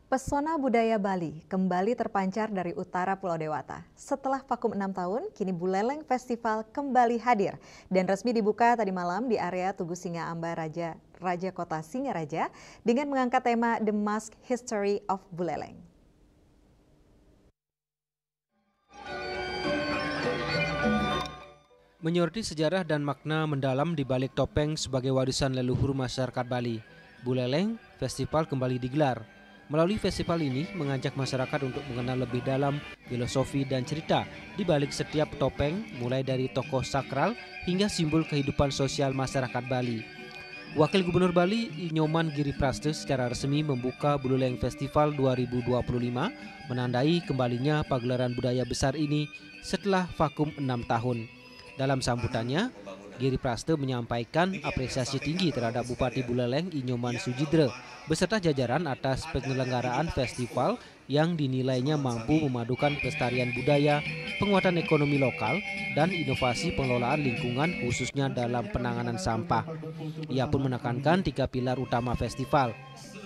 Pesona budaya Bali kembali terpancar dari utara Pulau Dewata. Setelah vakum 6 tahun, kini Buleleng Festival kembali hadir dan resmi dibuka tadi malam di area Tugu Singa Amba Raja Kota Singaraja dengan mengangkat tema The Mask History of Buleleng. Menyoroti sejarah dan makna mendalam di balik topeng sebagai warisan leluhur masyarakat Bali, Buleleng Festival kembali digelar. Melalui festival ini mengajak masyarakat untuk mengenal lebih dalam filosofi dan cerita di balik setiap topeng, mulai dari tokoh sakral hingga simbol kehidupan sosial masyarakat Bali. Wakil Gubernur Bali Nyoman Giripraste secara resmi membuka Buleleng Festival 2025, menandai kembalinya pagelaran budaya besar ini setelah vakum 6 tahun. Dalam sambutannya, Giripraste menyampaikan apresiasi tinggi terhadap Bupati Buleleng Nyoman Sujidre beserta jajaran atas penyelenggaraan festival yang dinilainya mampu memadukan pelestarian budaya, penguatan ekonomi lokal, dan inovasi pengelolaan lingkungan khususnya dalam penanganan sampah. Ia pun menekankan 3 pilar utama festival.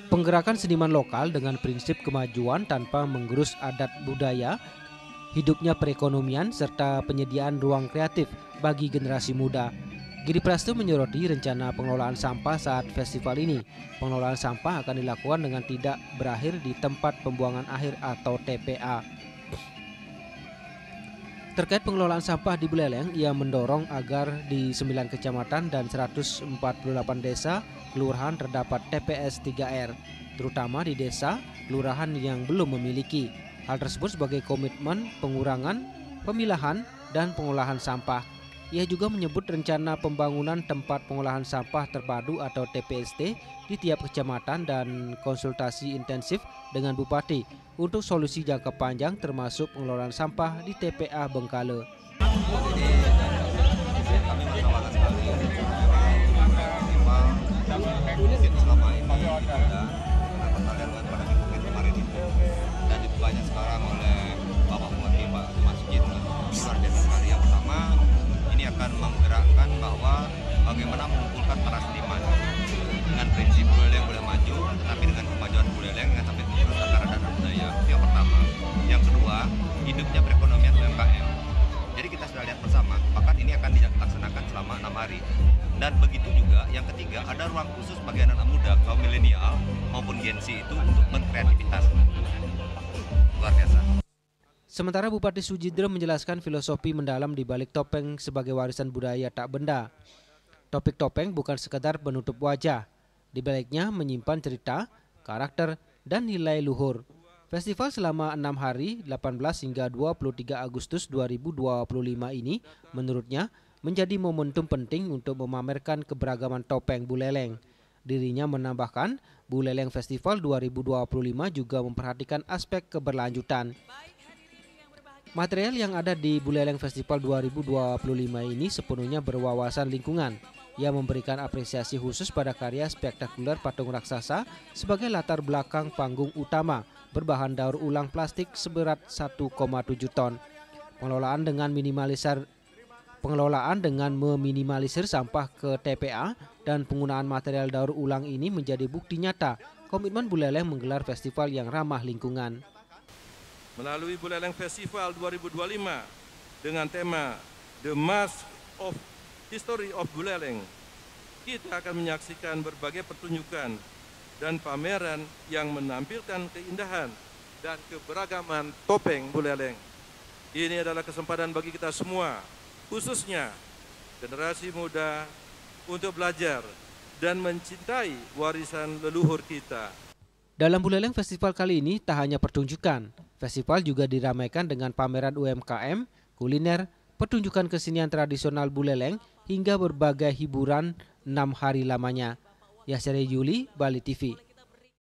Penggerakan seniman lokal dengan prinsip kemajuan tanpa menggerus adat budaya, hidupnya perekonomian, serta penyediaan ruang kreatif bagi generasi muda. Giripraste menyoroti rencana pengelolaan sampah saat festival ini. Pengelolaan sampah akan dilakukan dengan tidak berakhir di tempat pembuangan akhir atau TPA. Terkait pengelolaan sampah di Buleleng, ia mendorong agar di 9 kecamatan dan 148 desa kelurahan terdapat TPS 3R, terutama di desa kelurahan yang belum memiliki. Hal tersebut sebagai komitmen pengurangan, pemilahan, dan pengolahan sampah. Ia juga menyebut rencana pembangunan tempat pengolahan sampah terpadu atau TPST di tiap kecamatan dan konsultasi intensif dengan Bupati untuk solusi jangka panjang termasuk pengelolaan sampah di TPA Bengkale. Akan menggerakkan bahwa bagaimana mengumpulkan para seniman dengan prinsip Buleleng boleh maju, tetapi dengan kemajuan Buleleng dengan sampai mengumpulkan akar dan budaya. Itu yang pertama. Yang kedua, hidupnya perekonomian UMKM. Jadi kita sudah lihat bersama, bahkan ini akan dilaksanakan selama 6 hari. Dan begitu juga yang ketiga, ada ruang khusus bagi anak muda, kaum milenial maupun Gen Z itu untuk berkreativitas. Luar biasa. Sementara Bupati Sujidre menjelaskan filosofi mendalam di balik topeng sebagai warisan budaya tak benda. Topik topeng bukan sekedar penutup wajah, di baliknya menyimpan cerita, karakter, dan nilai luhur. Festival selama 6 hari, 18 hingga 23 Agustus 2025 ini menurutnya menjadi momentum penting untuk memamerkan keberagaman topeng Buleleng. Dirinya menambahkan, Buleleng Festival 2025 juga memperhatikan aspek keberlanjutan. Material yang ada di Buleleng Festival 2025 ini sepenuhnya berwawasan lingkungan. Ia memberikan apresiasi khusus pada karya spektakuler patung raksasa sebagai latar belakang panggung utama berbahan daur ulang plastik seberat 1,7 ton. Pengelolaan dengan meminimalisir sampah ke TPA dan penggunaan material daur ulang ini menjadi bukti nyata komitmen Buleleng menggelar festival yang ramah lingkungan. Melalui Buleleng Festival 2025 dengan tema The Mask of History of Buleleng, kita akan menyaksikan berbagai pertunjukan dan pameran yang menampilkan keindahan dan keberagaman topeng Buleleng. Ini adalah kesempatan bagi kita semua, khususnya generasi muda, untuk belajar dan mencintai warisan leluhur kita. Dalam Buleleng Festival kali ini tak hanya pertunjukan, festival juga diramaikan dengan pameran UMKM, kuliner, pertunjukan kesenian tradisional Buleleng, hingga berbagai hiburan 6 hari lamanya. Yasir Yuli, Bali TV.